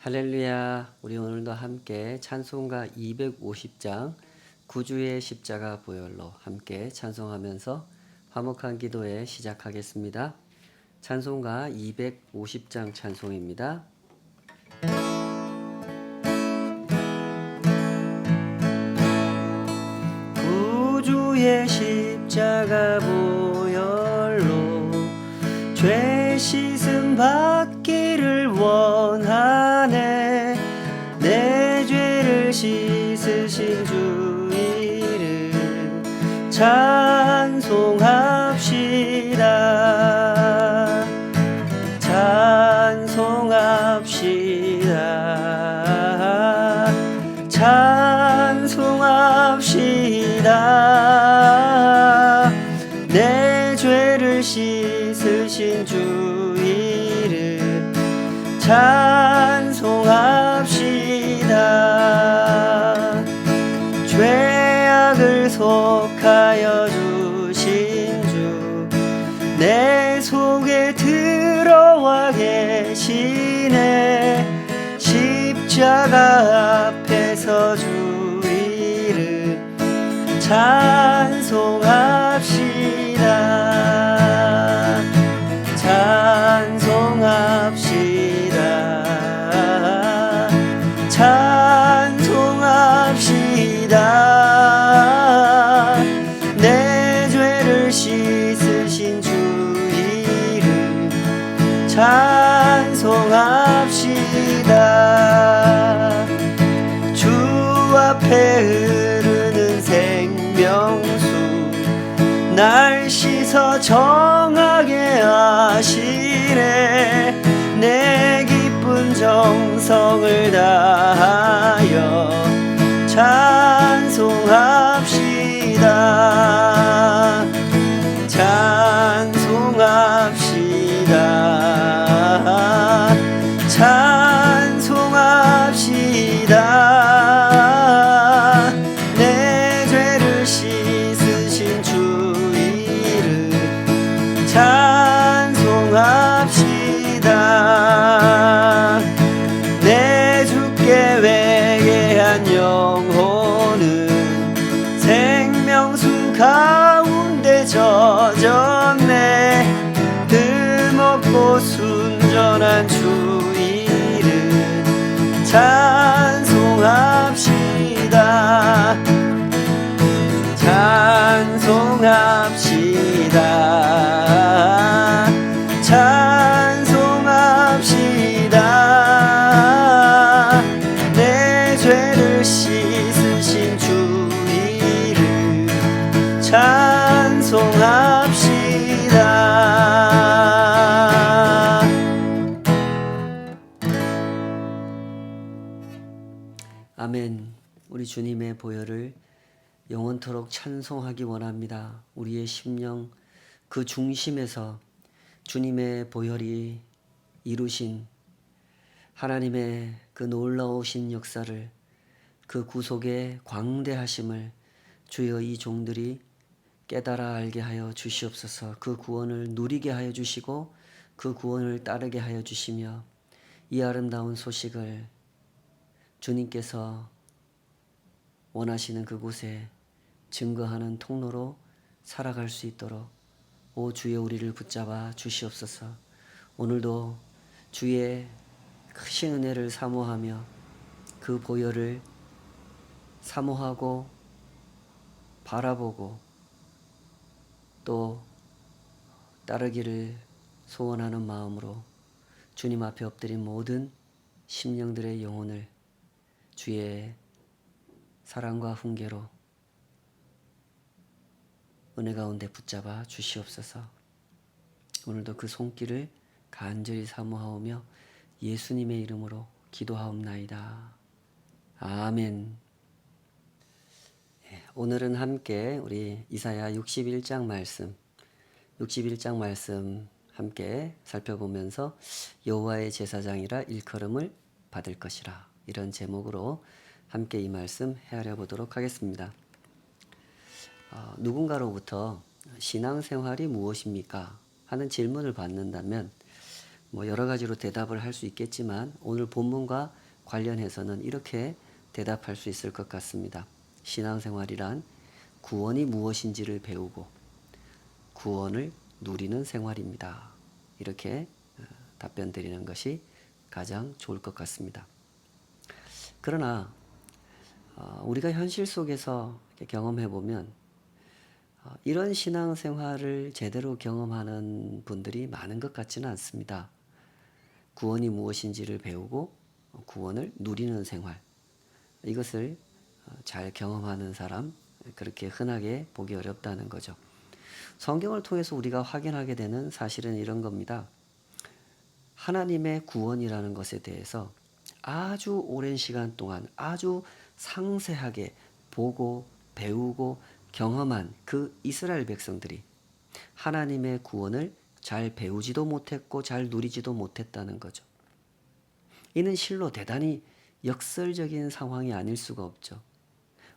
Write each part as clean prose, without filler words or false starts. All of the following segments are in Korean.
할렐루야. 우리 오늘도 함께 찬송가 250장 구주의 십자가 보혈로 함께 찬송하면서 화목한 기도에 시작하겠습니다. 찬송가 250장 찬송입니다. 구주의 십자가 보혈로 죄 씻음 받기를 원하네. 내 죄를 씻으신 주 이름 찬송합시다. 찬송합시다. 찬송합시다. 내 죄를 씻으신 주 이름 찬송합시다. 죄악을 속하여 주신 주 내 속에 들어와 계시네. 십자가 앞에서 주 이름 찬송합시다. 찬송합시다. 찬송합시다. 내 죄를 씻으신 주 이름 찬송합시다. 주 앞에 흐르는 생명수 날 씻어 정하게 하시네. 내 기쁜 정성을 다하여 찬송합시다. 찬송합시다. 찬송합시다. 내 죄를 씻으신 주 이름 찬송합시다. 내 주께 회개한 영혼은 생명수 가운데 젖었네. 흠없고 순전한 주 이름 찬송합시다. 찬송합시다. 찬송합시다. 내 죄를 씻으신 주 이름 찬송합시다. 아멘. 우리 주님의 보혈을 영원토록 찬송하기 원합니다. 우리의 심령 그 중심에서 주님의 보혈이 이루신 하나님의 그 놀라우신 역사를, 그 구속의 광대하심을 주여 이 종들이 깨달아 알게 하여 주시옵소서. 그 구원을 누리게 하여 주시고 그 구원을 따르게 하여 주시며 이 아름다운 소식을 주님께서 원하시는 그곳에 증거하는 통로로 살아갈 수 있도록 오 주여 우리를 붙잡아 주시옵소서. 오늘도 주의 크신 은혜를 사모하며 그 보혈을 사모하고 바라보고 또 따르기를 소원하는 마음으로 주님 앞에 엎드린 모든 심령들의 영혼을 주의 사랑과 훈계로 은혜 가운데 붙잡아 주시옵소서. 오늘도 그 손길을 간절히 사모하오며 예수님의 이름으로 기도하옵나이다. 아멘. 오늘은 함께 우리 이사야 61장 말씀 함께 살펴보면서 여호와의 제사장이라 일컬음을 받을 것이라, 이런 제목으로 함께 이 말씀 헤아려 보도록 하겠습니다. 누군가로부터 신앙생활이 무엇입니까? 하는 질문을 받는다면 뭐 여러 가지로 대답을 할 수 있겠지만 오늘 본문과 관련해서는 이렇게 대답할 수 있을 것 같습니다. 신앙생활이란 구원이 무엇인지를 배우고 구원을 누리는 생활입니다. 이렇게 답변 드리는 것이 가장 좋을 것 같습니다. 그러나 우리가 현실 속에서 경험해 보면 이런 신앙생활을 제대로 경험하는 분들이 많은 것 같지는 않습니다. 구원이 무엇인지를 배우고 구원을 누리는 생활, 이것을 잘 경험하는 사람, 그렇게 흔하게 보기 어렵다는 거죠. 성경을 통해서 우리가 확인하게 되는 사실은 이런 겁니다. 하나님의 구원이라는 것에 대해서 아주 오랜 시간 동안 아주 상세하게 보고 배우고 경험한 그 이스라엘 백성들이 하나님의 구원을 잘 배우지도 못했고 잘 누리지도 못했다는 거죠. 이는 실로 대단히 역설적인 상황이 아닐 수가 없죠.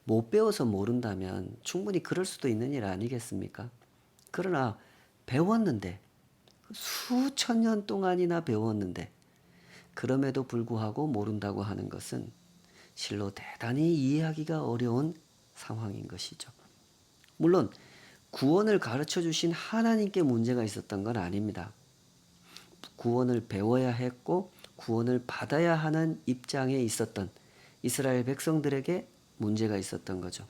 못 배워서 모른다면 충분히 그럴 수도 있는 일 아니겠습니까? 그러나 배웠는데 수천 년 동안이나 배웠는데 그럼에도 불구하고 모른다고 하는 것은 실로 대단히 이해하기가 어려운 상황인 것이죠. 물론 구원을 가르쳐 주신 하나님께 문제가 있었던 건 아닙니다. 구원을 배워야 했고 구원을 받아야 하는 입장에 있었던 이스라엘 백성들에게 문제가 있었던 거죠.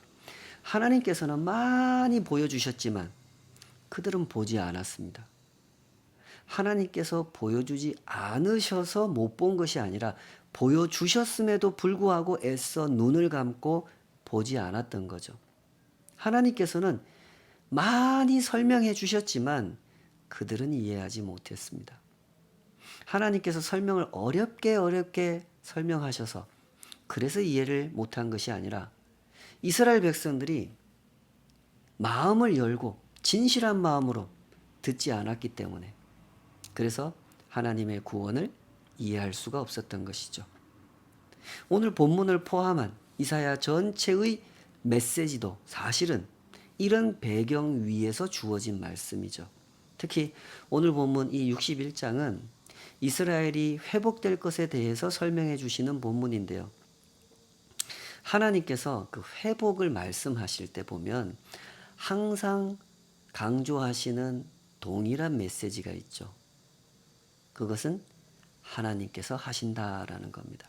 하나님께서는 많이 보여주셨지만 그들은 보지 않았습니다. 하나님께서 보여주지 않으셔서 못 본 것이 아니라 보여주셨음에도 불구하고 애써 눈을 감고 보지 않았던 거죠. 하나님께서는 많이 설명해 주셨지만 그들은 이해하지 못했습니다. 하나님께서 설명을 어렵게 설명하셔서 그래서 이해를 못한 것이 아니라 이스라엘 백성들이 마음을 열고 진실한 마음으로 듣지 않았기 때문에 그래서 하나님의 구원을 이해할 수가 없었던 것이죠. 오늘 본문을 포함한 이사야 전체의 메시지도 사실은 이런 배경 위에서 주어진 말씀이죠. 특히 오늘 본문 이 61장은 이스라엘이 회복될 것에 대해서 설명해 주시는 본문인데요. 하나님께서 그 회복을 말씀하실 때 보면 항상 강조하시는 동일한 메시지가 있죠. 그것은 하나님께서 하신다라는 겁니다.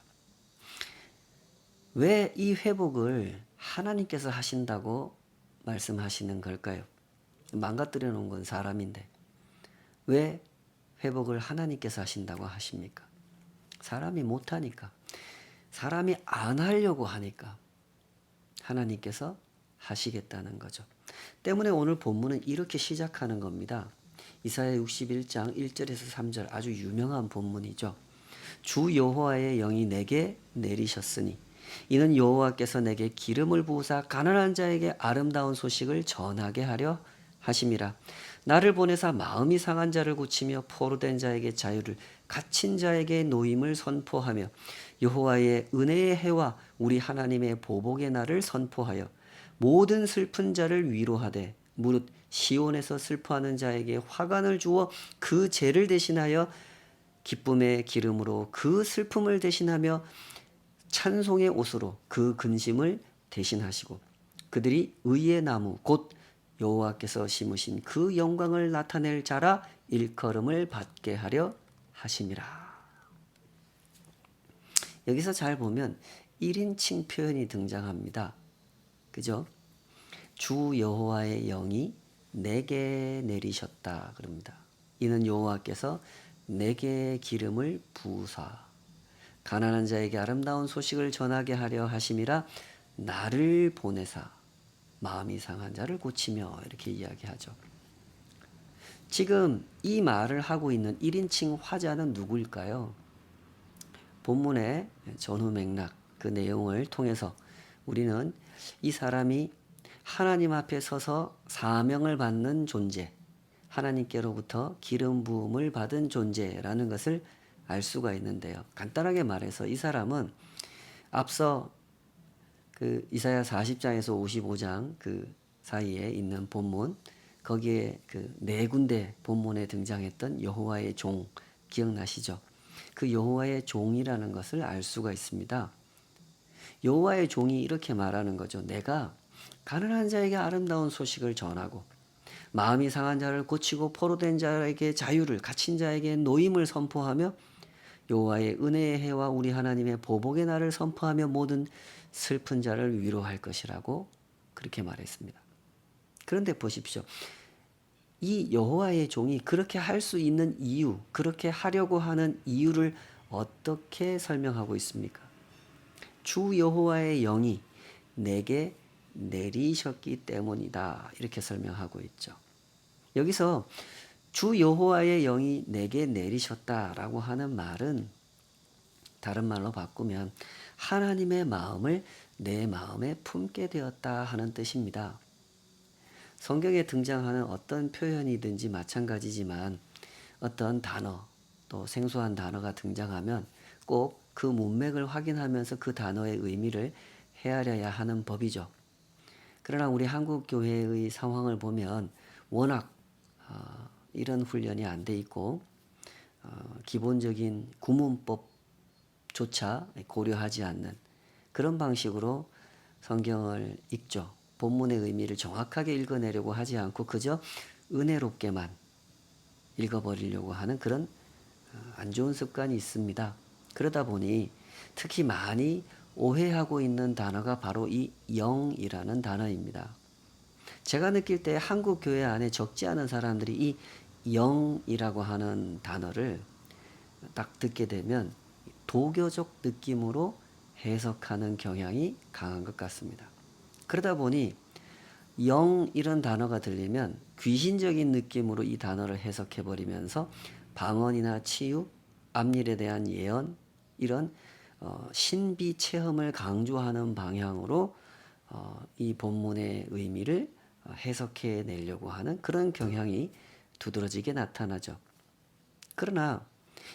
왜 이 회복을 하나님께서 하신다고 말씀하시는 걸까요? 망가뜨려 놓은 건 사람인데 왜 회복을 하나님께서 하신다고 하십니까? 사람이 못하니까, 사람이 안 하려고 하니까 하나님께서 하시겠다는 거죠. 때문에 오늘 본문은 이렇게 시작하는 겁니다. 이사야 61장 1절에서 3절 아주 유명한 본문이죠. 주 여호와의 영이 내게 내리셨으니 이는 여호와께서 내게 기름을 부으사 가난한 자에게 아름다운 소식을 전하게 하려 하심이라. 나를 보내사 마음이 상한 자를 고치며 포로된 자에게 자유를, 갇힌 자에게 노임을 선포하며 여호와의 은혜의 해와 우리 하나님의 보복의 날을 선포하여 모든 슬픈 자를 위로하되 무릇 시온에서 슬퍼하는 자에게 화관을 주어 그 죄를 대신하여 기쁨의 기름으로 그 슬픔을 대신하며 찬송의 옷으로 그 근심을 대신하시고 그들이 의의 나무 곧 여호와께서 심으신 그 영광을 나타낼 자라 일컬음을 받게 하려 하심이라. 여기서 잘 보면 1인칭 표현이 등장합니다. 그죠? 주 여호와의 영이 내게 내리셨다 그럽니다. 이는 여호와께서 내게 기름을 부으사 가난한 자에게 아름다운 소식을 전하게 하려 하심이라. 나를 보내사 마음이 상한 자를 고치며 이렇게 이야기하죠. 지금 이 말을 하고 있는 1인칭 화자는 누구일까요? 본문의 전후 맥락 그 내용을 통해서 우리는 이 사람이 하나님 앞에 서서 사명을 받는 존재, 하나님께로부터 기름 부음을 받은 존재라는 것을 알 수가 있는데요. 간단하게 말해서 이 사람은 앞서 그 이사야 40장에서 55장 그 사이에 있는 본문, 거기에 그 네 군데 본문에 등장했던 여호와의 종 기억나시죠? 그 여호와의 종이라는 것을 알 수가 있습니다. 여호와의 종이 이렇게 말하는 거죠. 내가 가난한 자에게 아름다운 소식을 전하고 마음이 상한 자를 고치고 포로된 자에게 자유를, 갇힌 자에게 노임을 선포하며 여호와의 은혜의 해와 우리 하나님의 보복의 날을 선포하며 모든 슬픈 자를 위로할 것이라고 그렇게 말했습니다. 그런데 보십시오. 이 여호와의 종이 그렇게 할 수 있는 이유, 그렇게 하려고 하는 이유를 어떻게 설명하고 있습니까? 주 여호와의 영이 내게 내리셨기 때문이다. 이렇게 설명하고 있죠. 여기서 주 여호와의 영이 내게 내리셨다라고 하는 말은 다른 말로 바꾸면 하나님의 마음을 내 마음에 품게 되었다 하는 뜻입니다. 성경에 등장하는 어떤 표현이든지 마찬가지지만 어떤 단어 또 생소한 단어가 등장하면 꼭 그 문맥을 확인하면서 그 단어의 의미를 헤아려야 하는 법이죠. 그러나 우리 한국 교회의 상황을 보면 워낙 이런 훈련이 안 돼 있고 기본적인 구문법조차 고려하지 않는 그런 방식으로 성경을 읽죠. 본문의 의미를 정확하게 읽어내려고 하지 않고 그저 은혜롭게만 읽어버리려고 하는 그런 안 좋은 습관이 있습니다. 그러다 보니 특히 많이 오해하고 있는 단어가 바로 이 영이라는 단어입니다. 제가 느낄 때 한국 교회 안에 적지 않은 사람들이 이 영이라고 하는 단어를 딱 듣게 되면 도교적 느낌으로 해석하는 경향이 강한 것 같습니다. 그러다 보니 영 이런 단어가 들리면 귀신적인 느낌으로 이 단어를 해석해 버리면서 방언이나 치유, 앞일에 대한 예언 이런 신비 체험을 강조하는 방향으로 이 본문의 의미를 해석해 내려고 하는 그런 경향이 두드러지게 나타나죠. 그러나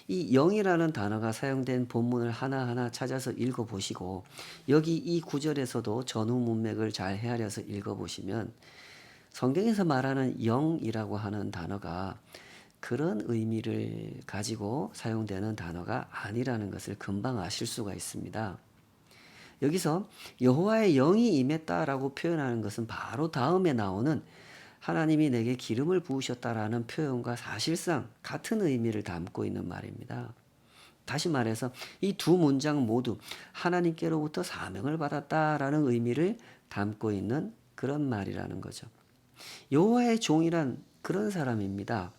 이 영이라는 단어가 사용된 본문을 하나하나 찾아서 읽어보시고 여기 이 구절에서도 전후 문맥을 잘 헤아려서 읽어보시면 성경에서 말하는 영이라고 하는 단어가 그런 의미를 가지고 사용되는 단어가 아니라는 것을 금방 아실 수가 있습니다. 여기서 여호와의 영이 임했다라고 표현하는 것은 바로 다음에 나오는 하나님이 내게 기름을 부으셨다라는 표현과 사실상 같은 의미를 담고 있는 말입니다. 다시 말해서 이 두 문장 모두 하나님께로부터 사명을 받았다라는 의미를 담고 있는 그런 말이라는 거죠. 여호와의 종이란 그런 사람입니다.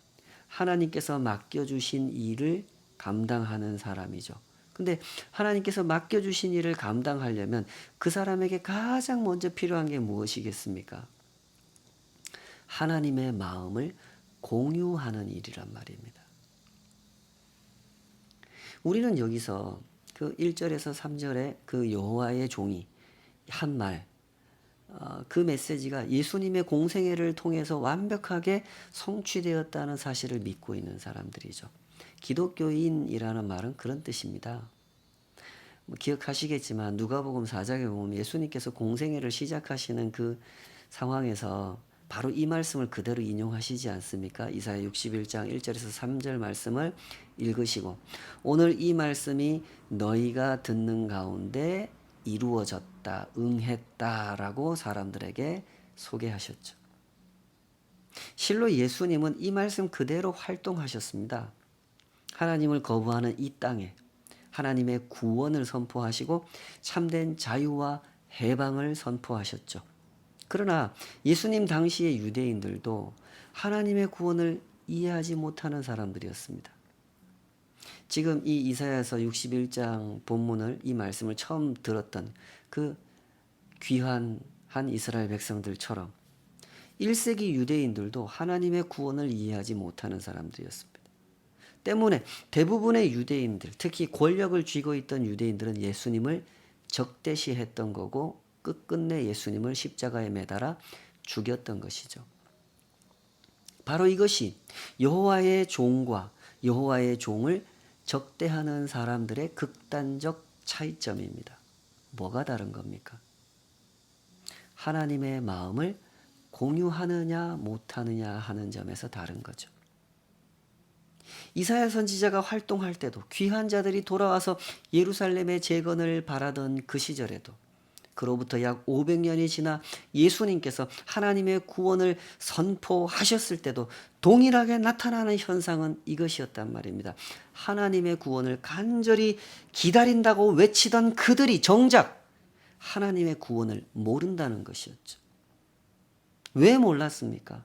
하나님께서 맡겨주신 일을 감당하는 사람이죠. 근데 하나님께서 맡겨주신 일을 감당하려면 그 사람에게 가장 먼저 필요한 게 무엇이겠습니까? 하나님의 마음을 공유하는 일이란 말입니다. 우리는 여기서 그 1절에서 3절에 그 여호와의 종이 한 말, 그 메시지가 예수님의 공생애를 통해서 완벽하게 성취되었다는 사실을 믿고 있는 사람들이죠. 기독교인이라는 말은 그런 뜻입니다. 기억하시겠지만 누가복음 4장에 보면 예수님께서 공생애를 시작하시는 그 상황에서 바로 이 말씀을 그대로 인용하시지 않습니까? 이사야 61장 1절에서 3절 말씀을 읽으시고 오늘 이 말씀이 너희가 듣는 가운데 이루어졌다, 응했다라고 사람들에게 소개하셨죠. 실로 예수님은 이 말씀 그대로 활동하셨습니다. 하나님을 거부하는 이 땅에 하나님의 구원을 선포하시고 참된 자유와 해방을 선포하셨죠. 그러나 예수님 당시의 유대인들도 하나님의 구원을 이해하지 못하는 사람들이었습니다. 지금 이 이사야서 61장 본문을 이 말씀을 처음 들었던 그 귀한 이스라엘 백성들처럼 1세기 유대인들도 하나님의 구원을 이해하지 못하는 사람들이었습니다. 때문에 대부분의 유대인들, 특히 권력을 쥐고 있던 유대인들은 예수님을 적대시했던 거고 끝끝내 예수님을 십자가에 매달아 죽였던 것이죠. 바로 이것이 여호와의 종과 여호와의 종을 적대하는 사람들의 극단적 차이점입니다. 뭐가 다른 겁니까? 하나님의 마음을 공유하느냐 못하느냐 하는 점에서 다른 거죠. 이사야 선지자가 활동할 때도 귀한 자들이 돌아와서 예루살렘의 재건을 바라던 그 시절에도 그로부터 약 500년이 지나 예수님께서 하나님의 구원을 선포하셨을 때도 동일하게 나타나는 현상은 이것이었단 말입니다. 하나님의 구원을 간절히 기다린다고 외치던 그들이 정작 하나님의 구원을 모른다는 것이었죠. 왜 몰랐습니까?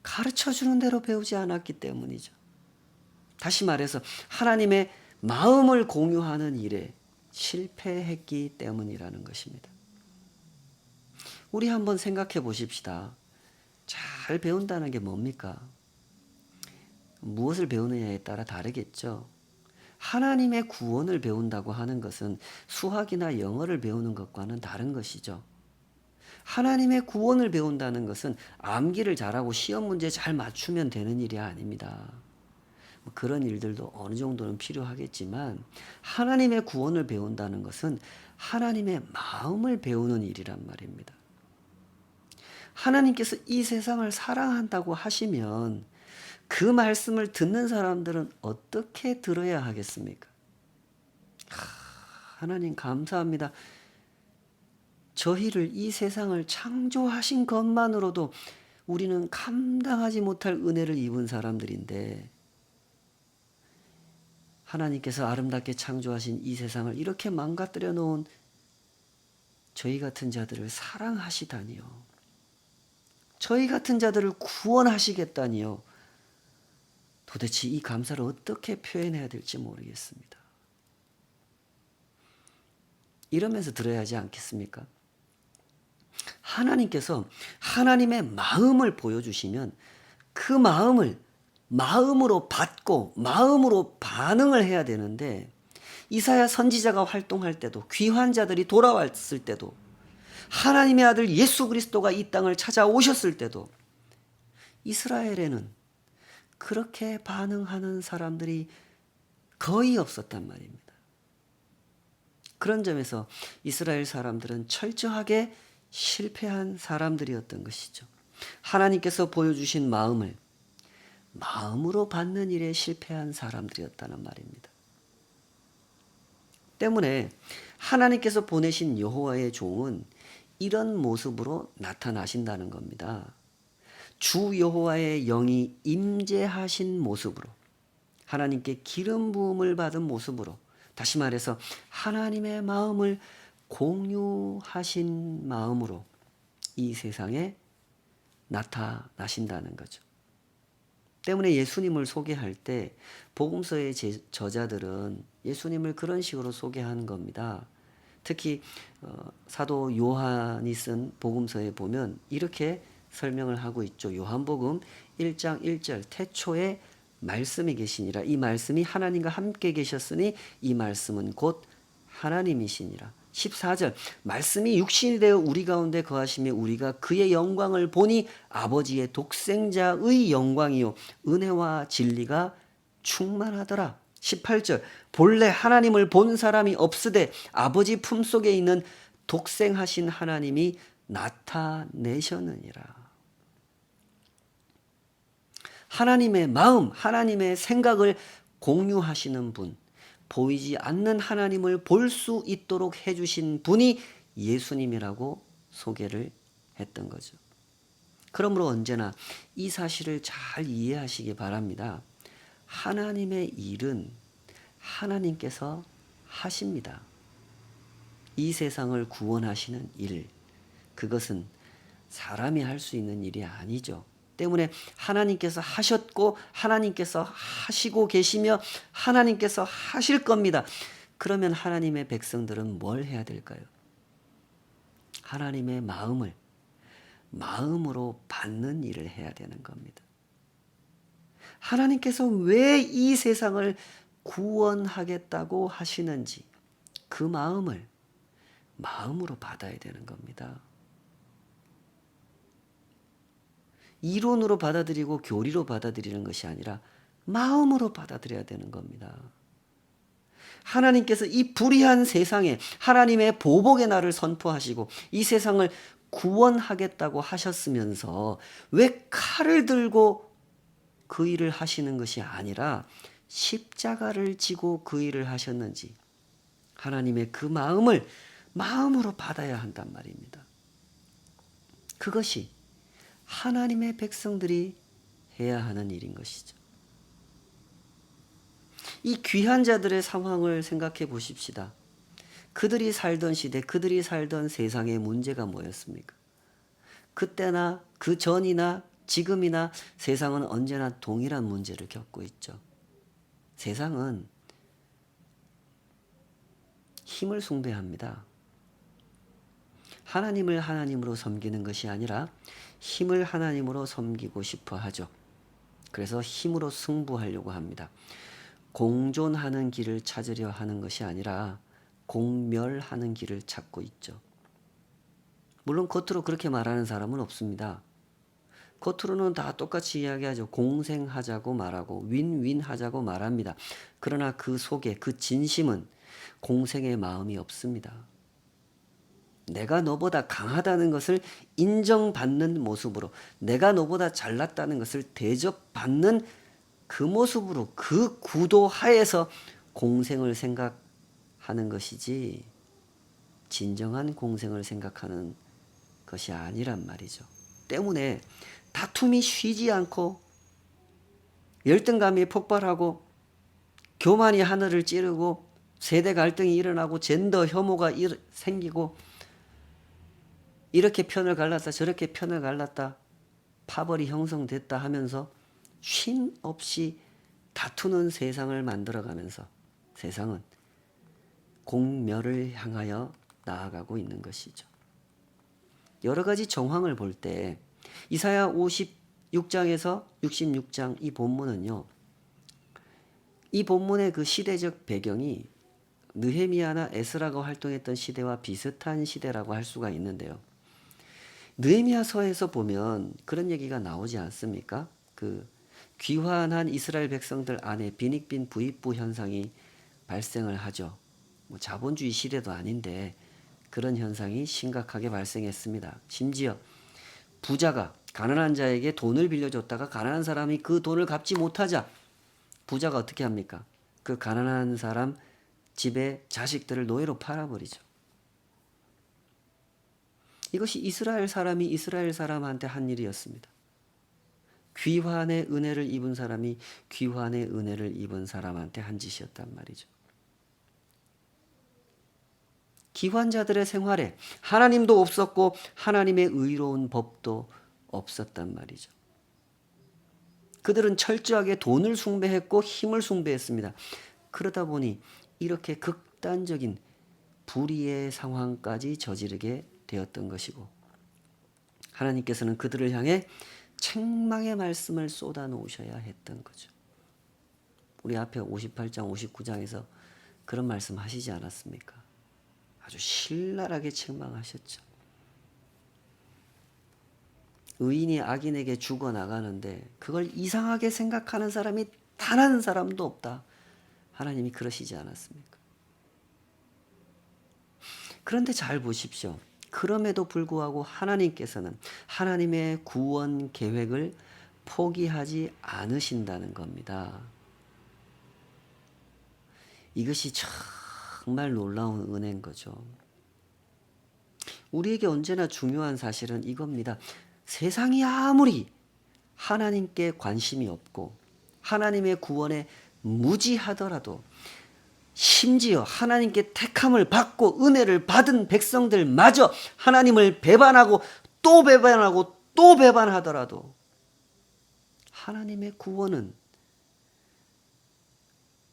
가르쳐주는 대로 배우지 않았기 때문이죠. 다시 말해서 하나님의 마음을 공유하는 일에 실패했기 때문이라는 것입니다. 우리 한번 생각해 보십시다. 잘 배운다는 게 뭡니까? 무엇을 배우느냐에 따라 다르겠죠. 하나님의 구원을 배운다고 하는 것은 수학이나 영어를 배우는 것과는 다른 것이죠. 하나님의 구원을 배운다는 것은 암기를 잘하고 시험 문제 잘 맞추면 되는 일이 아닙니다. 그런 일들도 어느 정도는 필요하겠지만 하나님의 구원을 배운다는 것은 하나님의 마음을 배우는 일이란 말입니다. 하나님께서 이 세상을 사랑한다고 하시면 그 말씀을 듣는 사람들은 어떻게 들어야 하겠습니까? 하나님 감사합니다. 저희를 이 세상을 창조하신 것만으로도 우리는 감당하지 못할 은혜를 입은 사람들인데 하나님께서 아름답게 창조하신 이 세상을 이렇게 망가뜨려 놓은 저희 같은 자들을 사랑하시다니요. 저희 같은 자들을 구원하시겠다니요. 도대체 이 감사를 어떻게 표현해야 될지 모르겠습니다. 이러면서 들어야 하지 않겠습니까? 하나님께서 하나님의 마음을 보여주시면 그 마음으로 받고 마음으로 반응을 해야 되는데 이사야 선지자가 활동할 때도 귀한 자들이 돌아왔을 때도 하나님의 아들 예수 그리스도가 이 땅을 찾아오셨을 때도 이스라엘에는 그렇게 반응하는 사람들이 거의 없었단 말입니다. 그런 점에서 이스라엘 사람들은 철저하게 실패한 사람들이었던 것이죠. 하나님께서 보여주신 마음으로 받는 일에 실패한 사람들이었다는 말입니다. 때문에 하나님께서 보내신 여호와의 종은 이런 모습으로 나타나신다는 겁니다. 주 여호와의 영이 임재하신 모습으로, 하나님께 기름 부음을 받은 모습으로, 다시 말해서 하나님의 마음을 공유하신 마음으로 이 세상에 나타나신다는 거죠. 때문에 예수님을 소개할 때 복음서의 저자들은 예수님을 그런 식으로 소개하는 겁니다. 특히 사도 요한이 쓴 복음서에 보면 이렇게 설명을 하고 있죠. 요한복음 1장 1절 태초에 말씀이 계시니라. 이 말씀이 하나님과 함께 계셨으니 이 말씀은 곧 하나님이시니라. 14절 말씀이 육신이 되어 우리 가운데 거하시며 우리가 그의 영광을 보니 아버지의 독생자의 영광이요 은혜와 진리가 충만하더라. 18절 본래 하나님을 본 사람이 없으되 아버지 품속에 있는 독생하신 하나님이 나타내셨느니라. 하나님의 마음, 하나님의 생각을 공유하시는 분, 보이지 않는 하나님을 볼 수 있도록 해주신 분이 예수님이라고 소개를 했던 거죠. 그러므로 언제나 이 사실을 잘 이해하시기 바랍니다. 하나님의 일은 하나님께서 하십니다. 이 세상을 구원하시는 일, 그것은 사람이 할 수 있는 일이 아니죠. 때문에 하나님께서 하셨고 하나님께서 하시고 계시며 하나님께서 하실 겁니다. 그러면 하나님의 백성들은 뭘 해야 될까요? 하나님의 마음으로 받는 일을 해야 되는 겁니다. 하나님께서 왜 이 세상을 구원하겠다고 하시는지 그 마음으로 받아야 되는 겁니다. 이론으로 받아들이고 교리로 받아들이는 것이 아니라 마음으로 받아들여야 되는 겁니다. 하나님께서 이 불의한 세상에 하나님의 보복의 날을 선포하시고 이 세상을 구원하겠다고 하셨으면서 왜 칼을 들고 그 일을 하시는 것이 아니라 십자가를 지고 그 일을 하셨는지 하나님의 그 마음을 마음으로 받아야 한단 말입니다. 그것이 하나님의 백성들이 해야 하는 일인 것이죠. 이 귀한 자들의 상황을 생각해 보십시다. 그들이 살던 시대, 그들이 살던 세상의 문제가 뭐였습니까? 그때나 그 전이나 지금이나 세상은 언제나 동일한 문제를 겪고 있죠. 세상은 힘을 숭배합니다. 하나님을 하나님으로 섬기는 것이 아니라 힘을 하나님으로 섬기고 싶어 하죠. 그래서 힘으로 승부하려고 합니다. 공존하는 길을 찾으려 하는 것이 아니라 공멸하는 길을 찾고 있죠. 물론 겉으로 그렇게 말하는 사람은 없습니다. 겉으로는 다 똑같이 이야기하죠. 공생하자고 말하고 윈윈하자고 말합니다. 그러나 그 속에 그 진심은 공생의 마음이 없습니다. 내가 너보다 강하다는 것을 인정받는 모습으로, 내가 너보다 잘났다는 것을 대접받는 그 모습으로, 그 구도 하에서 공생을 생각하는 것이지 진정한 공생을 생각하는 것이 아니란 말이죠. 때문에 다툼이 쉬지 않고 열등감이 폭발하고 교만이 하늘을 찌르고 세대 갈등이 일어나고 젠더 혐오가 생기고 이렇게 편을 갈랐다 저렇게 편을 갈랐다 파벌이 형성됐다 하면서 쉼 없이 다투는 세상을 만들어가면서 세상은 공멸을 향하여 나아가고 있는 것이죠. 여러 가지 정황을 볼 때 이사야 56장에서 66장 이 본문은요. 이 본문의 그 시대적 배경이 느헤미야나 에스라가 활동했던 시대와 비슷한 시대라고 할 수가 있는데요. 느헤미야서에서 보면 그런 얘기가 나오지 않습니까? 그 귀환한 이스라엘 백성들 안에 빈익빈 부익부 현상이 발생을 하죠. 뭐 자본주의 시대도 아닌데 그런 현상이 심각하게 발생했습니다. 심지어 부자가 가난한 자에게 돈을 빌려줬다가 가난한 사람이 그 돈을 갚지 못하자 부자가 어떻게 합니까? 그 가난한 사람 집에 자식들을 노예로 팔아버리죠. 이것이 이스라엘 사람이 이스라엘 사람한테 한 일이었습니다. 귀환의 은혜를 입은 사람이 귀환의 은혜를 입은 사람한테 한 짓이었단 말이죠. 기환자들의 생활에 하나님도 없었고 하나님의 의로운 법도 없었단 말이죠. 그들은 철저하게 돈을 숭배했고 힘을 숭배했습니다. 그러다 보니 이렇게 극단적인 불의의 상황까지 저지르게 되었던 것이고 하나님께서는 그들을 향해 책망의 말씀을 쏟아 놓으셔야 했던 거죠. 우리 앞에 58장 59장에서 그런 말씀 하시지 않았습니까? 아주 신랄하게 책망하셨죠. 의인이 악인에게 죽어나가는데 그걸 이상하게 생각하는 사람이 단 한 사람도 없다. 하나님이 그러시지 않았습니까? 그런데 잘 보십시오. 그럼에도 불구하고 하나님께서는 하나님의 구원 계획을 포기하지 않으신다는 겁니다. 이것이 정말 놀라운 은혜인 거죠. 우리에게 언제나 중요한 사실은 이겁니다. 세상이 아무리 하나님께 관심이 없고 하나님의 구원에 무지하더라도 심지어 하나님께 택함을 받고 은혜를 받은 백성들마저 하나님을 배반하고 또 배반하고 또 배반하더라도 하나님의 구원은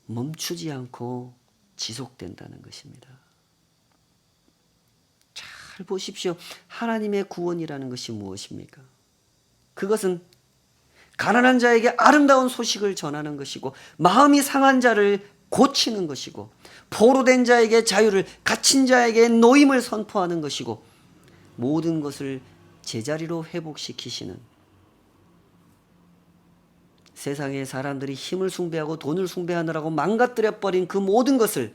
멈추지 않고 지속된다는 것입니다. 잘 보십시오. 하나님의 구원이라는 것이 무엇입니까? 그것은 가난한 자에게 아름다운 소식을 전하는 것이고 마음이 상한 자를 고치는 것이고 포로된 자에게 자유를 갇힌 자에게 노임을 선포하는 것이고 모든 것을 제자리로 회복시키시는 세상의 사람들이 힘을 숭배하고 돈을 숭배하느라고 망가뜨려버린 그 모든 것을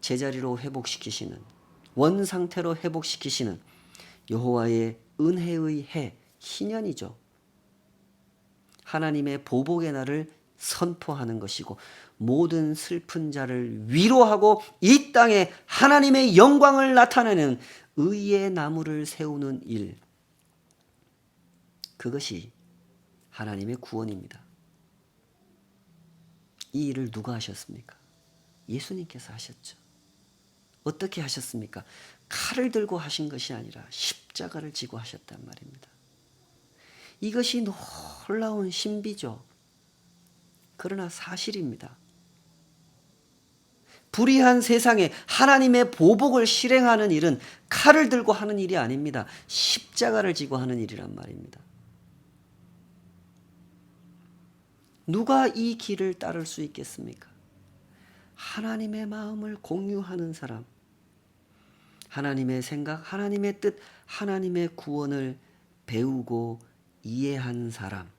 제자리로 회복시키시는 원상태로 회복시키시는 여호와의 은혜의 해 희년이죠. 하나님의 보복의 날을 선포하는 것이고 모든 슬픈 자를 위로하고 이 땅에 하나님의 영광을 나타내는 의의 나무를 세우는 일, 그것이 하나님의 구원입니다. 이 일을 누가 하셨습니까? 예수님께서 하셨죠. 어떻게 하셨습니까? 칼을 들고 하신 것이 아니라 십자가를 지고 하셨단 말입니다. 이것이 놀라운 신비죠. 그러나 사실입니다. 불의한 세상에 하나님의 보복을 실행하는 일은 칼을 들고 하는 일이 아닙니다. 십자가를 지고 하는 일이란 말입니다. 누가 이 길을 따를 수 있겠습니까? 하나님의 마음을 공유하는 사람, 하나님의 생각, 하나님의 뜻, 하나님의 구원을 배우고 이해한 사람,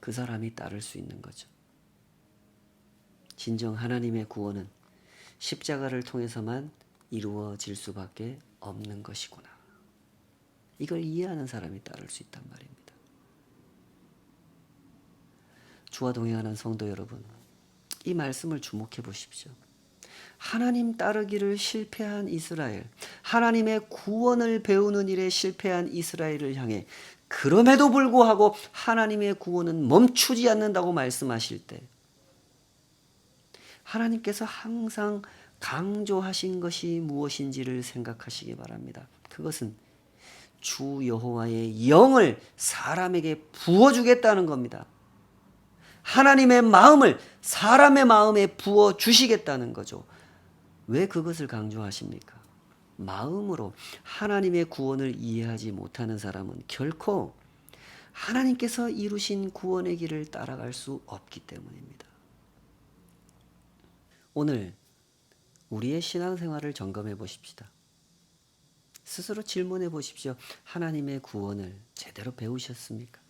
그 사람이 따를 수 있는 거죠. 진정 하나님의 구원은 십자가를 통해서만 이루어질 수밖에 없는 것이구나. 이걸 이해하는 사람이 따를 수 있단 말입니다. 주와 동행하는 성도 여러분, 이 말씀을 주목해 보십시오. 하나님 따르기를 실패한 이스라엘, 하나님의 구원을 배우는 일에 실패한 이스라엘을 향해 그럼에도 불구하고 하나님의 구원은 멈추지 않는다고 말씀하실 때 하나님께서 항상 강조하신 것이 무엇인지를 생각하시기 바랍니다. 그것은 주 여호와의 영을 사람에게 부어주겠다는 겁니다. 하나님의 마음을 사람의 마음에 부어주시겠다는 거죠. 왜 그것을 강조하십니까? 마음으로 하나님의 구원을 이해하지 못하는 사람은 결코 하나님께서 이루신 구원의 길을 따라갈 수 없기 때문입니다. 오늘 우리의 신앙생활을 점검해 보십시다. 스스로 질문해 보십시오. 하나님의 구원을 제대로 배우셨습니까?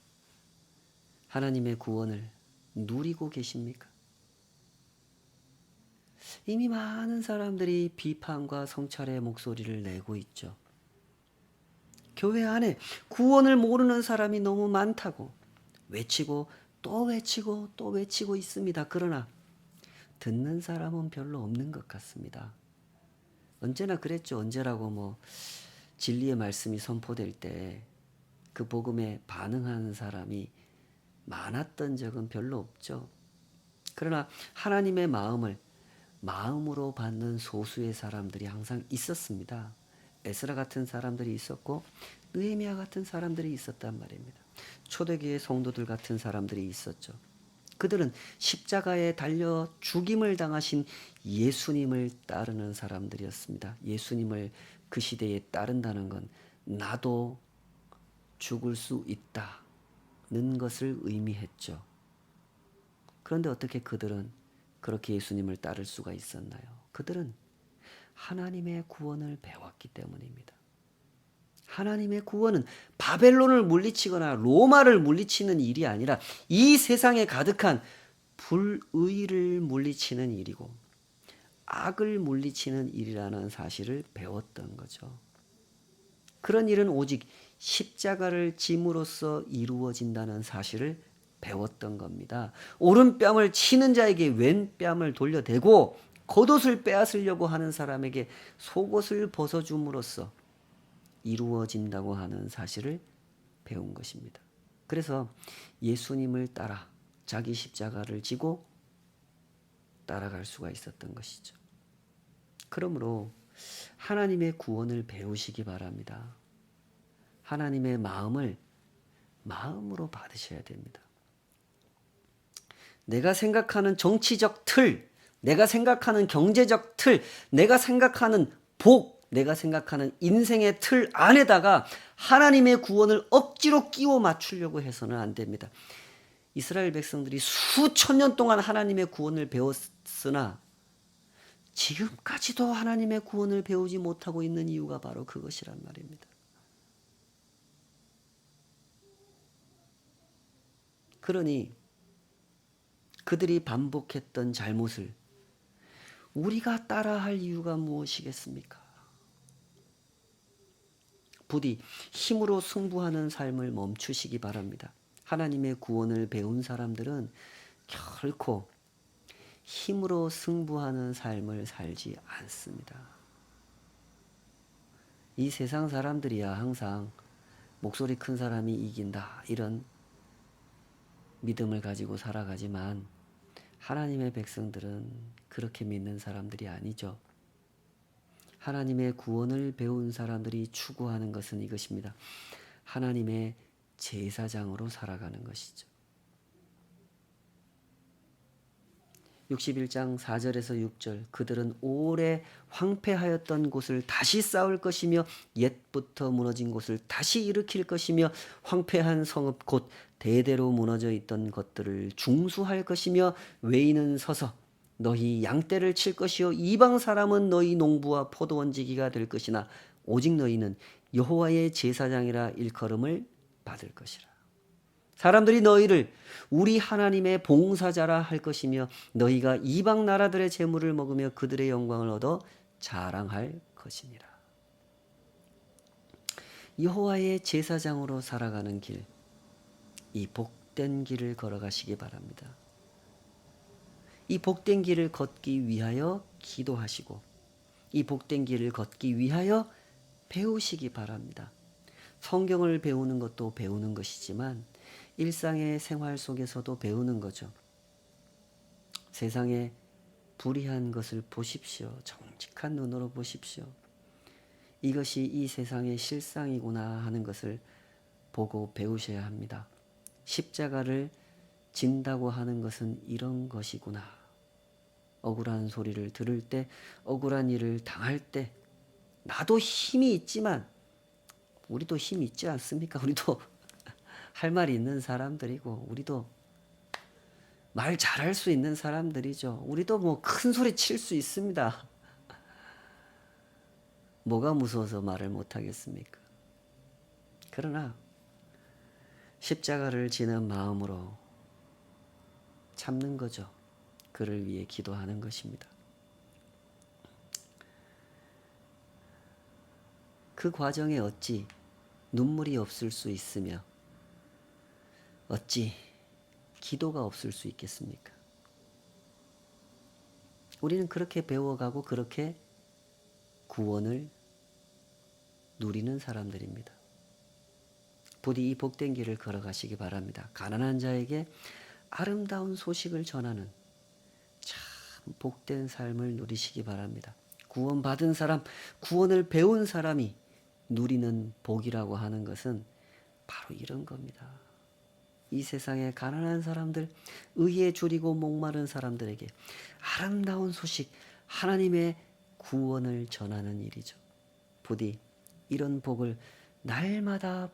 하나님의 구원을 누리고 계십니까? 이미 많은 사람들이 비판과 성찰의 목소리를 내고 있죠. 교회 안에 구원을 모르는 사람이 너무 많다고 외치고 또 외치고 또 외치고 있습니다. 그러나 듣는 사람은 별로 없는 것 같습니다. 언제나 그랬죠. 언제라고 진리의 말씀이 선포될 때 그 복음에 반응하는 사람이 많았던 적은 별로 없죠. 그러나 하나님의 마음을 마음으로 받는 소수의 사람들이 항상 있었습니다. 에스라 같은 사람들이 있었고 느헤미야 같은 사람들이 있었단 말입니다. 초대교회 성도들 같은 사람들이 있었죠. 그들은 십자가에 달려 죽임을 당하신 예수님을 따르는 사람들이었습니다. 예수님을 그 시대에 따른다는 건 나도 죽을 수 있다는 것을 의미했죠. 그런데 어떻게 그들은 그렇게 예수님을 따를 수가 있었나요? 그들은 하나님의 구원을 배웠기 때문입니다. 하나님의 구원은 바벨론을 물리치거나 로마를 물리치는 일이 아니라 이 세상에 가득한 불의를 물리치는 일이고 악을 물리치는 일이라는 사실을 배웠던 거죠. 그런 일은 오직 십자가를 짐으로써 이루어진다는 사실을 배웠던 겁니다. 오른뺨을 치는 자에게 왼뺨을 돌려대고 겉옷을 빼앗으려고 하는 사람에게 속옷을 벗어줌으로써 이루어진다고 하는 사실을 배운 것입니다. 그래서 예수님을 따라 자기 십자가를 지고 따라갈 수가 있었던 것이죠. 그러므로 하나님의 구원을 배우시기 바랍니다. 하나님의 마음을 마음으로 받으셔야 됩니다. 내가 생각하는 정치적 틀, 내가 생각하는 경제적 틀, 내가 생각하는 복, 내가 생각하는 인생의 틀 안에다가 하나님의 구원을 억지로 끼워 맞추려고 해서는 안 됩니다. 이스라엘 백성들이 수천 년 동안 하나님의 구원을 배웠으나 지금까지도 하나님의 구원을 배우지 못하고 있는 이유가 바로 그것이란 말입니다. 그러니 그들이 반복했던 잘못을 우리가 따라할 이유가 무엇이겠습니까? 부디 힘으로 승부하는 삶을 멈추시기 바랍니다. 하나님의 구원을 배운 사람들은 결코 힘으로 승부하는 삶을 살지 않습니다. 이 세상 사람들이야 항상 목소리 큰 사람이 이긴다 이런 믿음을 가지고 살아가지만 하나님의 백성들은 그렇게 믿는 사람들이 아니죠. 하나님의 구원을 배운 사람들이 추구하는 것은 이것입니다. 하나님의 제사장으로 살아가는 것이죠. 61장 4절에서 6절 그들은 오래 황폐하였던 곳을 다시 쌓을 것이며 옛부터 무너진 곳을 다시 일으킬 것이며 황폐한 성읍 곧 대대로 무너져 있던 것들을 중수할 것이며 외인은 서서 너희 양떼를 칠 것이요 이방 사람은 너희 농부와 포도원지기가 될 것이나 오직 너희는 여호와의 제사장이라 일컬음을 받을 것이라. 사람들이 너희를 우리 하나님의 봉사자라 할 것이며 너희가 이방 나라들의 재물을 먹으며 그들의 영광을 얻어 자랑할 것이니라. 여호와의 제사장으로 살아가는 길, 이 복된 길을 걸어가시기 바랍니다. 이 복된 길을 걷기 위하여 기도하시고 이 복된 길을 걷기 위하여 배우시기 바랍니다. 성경을 배우는 것도 배우는 것이지만 일상의 생활 속에서도 배우는 거죠. 세상에 불의한 것을 보십시오. 정직한 눈으로 보십시오. 이것이 이 세상의 실상이구나 하는 것을 보고 배우셔야 합니다. 십자가를 진다고 하는 것은 이런 것이구나. 억울한 소리를 들을 때, 억울한 일을 당할 때 나도 힘이 있지만 우리도 힘이 있지 않습니까? 우리도 할 말이 있는 사람들이고 우리도 말 잘할 수 있는 사람들이죠. 우리도 뭐 큰 소리 칠 수 있습니다. 뭐가 무서워서 말을 못하겠습니까? 그러나 십자가를 지는 마음으로 참는 거죠. 그를 위해 기도하는 것입니다. 그 과정에 어찌 눈물이 없을 수 있으며 어찌 기도가 없을 수 있겠습니까? 우리는 그렇게 배워가고 그렇게 구원을 누리는 사람들입니다. 부디 이 복된 길을 걸어가시기 바랍니다. 가난한 자에게 아름다운 소식을 전하는 참 복된 삶을 누리시기 바랍니다. 구원받은 사람, 구원을 배운 사람이 누리는 복이라고 하는 것은 바로 이런 겁니다. 이 세상의 가난한 사람들, 의에 줄이고 목마른 사람들에게 아름다운 소식, 하나님의 구원을 전하는 일이죠. 부디 이런 복을 날마다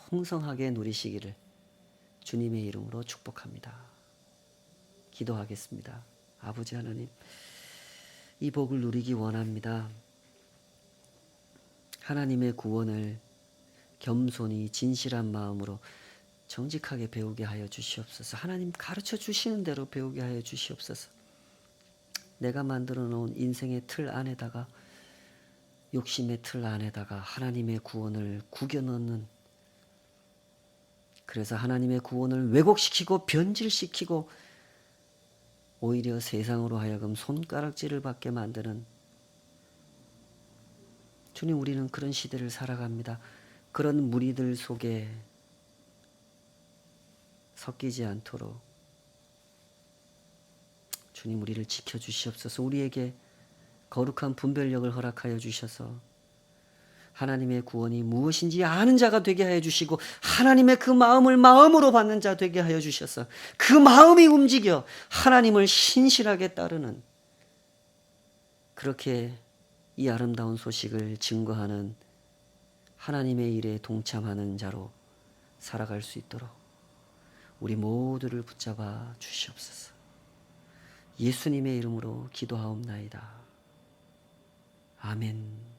풍성하게 누리시기를 주님의 이름으로 축복합니다. 기도하겠습니다. 아버지 하나님, 이 복을 누리기 원합니다. 하나님의 구원을 겸손히 진실한 마음으로 정직하게 배우게 하여 주시옵소서. 하나님 가르쳐 주시는 대로 배우게 하여 주시옵소서. 내가 만들어 놓은 인생의 틀 안에다가 욕심의 틀 안에다가 하나님의 구원을 구겨 넣는, 그래서 하나님의 구원을 왜곡시키고 변질시키고 오히려 세상으로 하여금 손가락질을 받게 만드는, 주님, 우리는 그런 시대를 살아갑니다. 그런 무리들 속에 섞이지 않도록 주님 우리를 지켜주시옵소서. 우리에게 거룩한 분별력을 허락하여 주셔서 하나님의 구원이 무엇인지 아는 자가 되게 하여 주시고 하나님의 그 마음을 마음으로 받는 자 되게 하여 주셔서 그 마음이 움직여 하나님을 신실하게 따르는, 그렇게 이 아름다운 소식을 증거하는 하나님의 일에 동참하는 자로 살아갈 수 있도록 우리 모두를 붙잡아 주시옵소서. 예수님의 이름으로 기도하옵나이다. 아멘.